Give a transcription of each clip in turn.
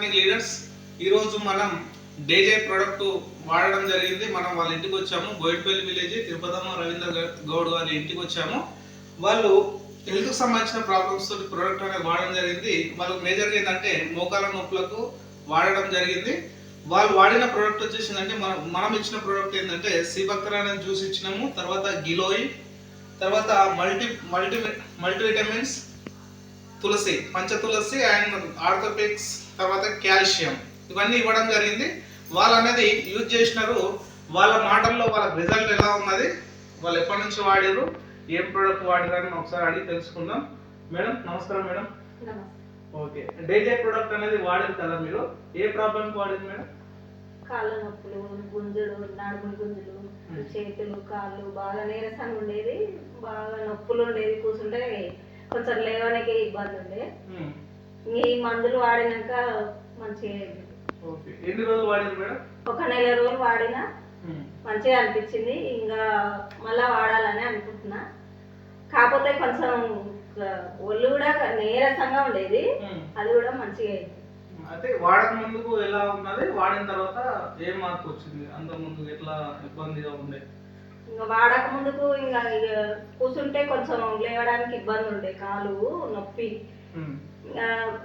Morning leaders. ఈరోజు మనం డేజే product వాడడం జరిగింది. మనం వాళ్ళ ఇంటికి వచ్చాము, బోయిట్పల్లి విలేజ్, తిరుపతమ్మ రవీంద్ర గౌడ్ వారి ఇంటికి వచ్చాము. వాళ్ళు హెల్త్కి సంబంధించిన ప్రాబ్లమ్స్ తోటి ప్రోడక్ట్ అనేది వాడడం జరిగింది. వాళ్ళకి మేజర్గా ఏంటంటే మోకాల నొప్పులకు వాడడం జరిగింది. వాళ్ళు వాడిన ప్రోడక్ట్ వచ్చేసిందంటే మనం ఇచ్చిన ప్రోడక్ట్ ఏంటంటే సీబక్తర్ అనే జ్యూస్ ఇచ్చినాము, తర్వాత గిలోయి, తర్వాత మల్టీవిటమిన్స్, తులసి, పంచతులసి అండ్ ఆర్థోపిక్స్, తర్వాత కాల్షియం, ఇవన్నీ ఇవ్వడం జరిగింది. వాళ్ళు అనేది యూజ్ చేసినారు. వాళ్ళ మాటల్లో వాళ్ళ రిజల్ట్ ఎలా ఉన్నది, వాళ్ళు ఎప్పటి నుంచి వాడారు, ఏం ప్రోడక్ట్ వాడారని ఒకసారి అడిగి తెలుసుకుందాం. మేడం నమస్కారం. మేడం ఓకే, డేజే ప్రోడక్ట్ అనేది వాడారు కదా, మీరు ఏ ప్రాబ్లంకి వాడారు మేడం? కాళ్ళ నొప్పులు, గుంజుడు, నడుము గుంజులు, చేతులు, కాళ్ళు బాగా నీరసంగా ఉండేది, బాగా నొప్పులు ఉండేది, కూర్చుంటే కొంచెం లేవడానికి ఇబ్బంది ఉండే. ఈ మందులు వాడినాక మంచిగా అయింది. ఓకే, ఎన్ని రోజులు వాడారు మేడం? ఒక నెల రోజులు వాడినా మంచిగా అనిపించింది. ఇంకా మళ్ళా వాడాలని అనుకుంటున్నా. కాకపోతే కొంచెం ఒళ్ళు కూడా నీరసంగా ఉండేది, అది కూడా మంచిగా అయింది. అయితే వాడక ముందుకు ఎలా ఉన్నది, వాడిన తర్వాత ఏం మార్పు వచ్చింది? అంత ముందుకు ఎట్లా ఇబ్బందిగా ఉండే? ఇంకా వాడక ముందుకు ఇంకా కూర్చుంటే కొంచెం లేవడానికి ఇబ్బంది ఉండే, కాలు నొప్పి.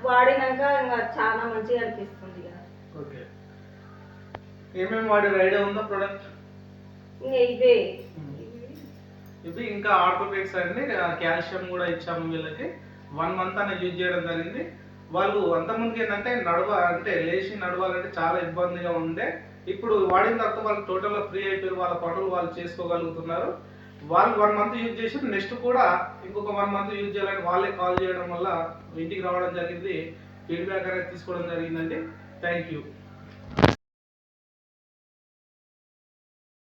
వాడినాక ఇంకా చాలా మంచిగా అనిపిస్తుంది. ఓకే, ఏమేమి వాడారు ఐడియా ఉందా ప్రోడక్ట్? ఇంకా ఇవే ఇది ఇంకా ఆర్థోపెక్స్ అండి, కాల్షియం కూడా ఇచ్చాము వీళ్ళకి. 1 month అనేది యూజ్ చేయడం జరిగింది. వాళ్ళు అంతకుముందుకు ఏంటంటే లేచి నడవాలంటే చాలా ఇబ్బందిగా ఉండే. ఇప్పుడు వాడిన తర్వాత వాళ్ళు టోటల్గా ఫ్రీ అయిపోయారు, వాళ్ళ పనులు వాళ్ళు చేసుకోగలుగుతున్నారు. వాళ్ళు 1 month యూజ్ చేసి నెక్స్ట్ కూడా ఇంకొక 1 month యూజ్ చేయాలని వాళ్ళే కాల్ చేయడం వల్ల ఇంటికి రావడం జరిగింది. ఫీడ్బ్యాక్ అనేది తీసుకోవడం జరిగిందండి. Thank you.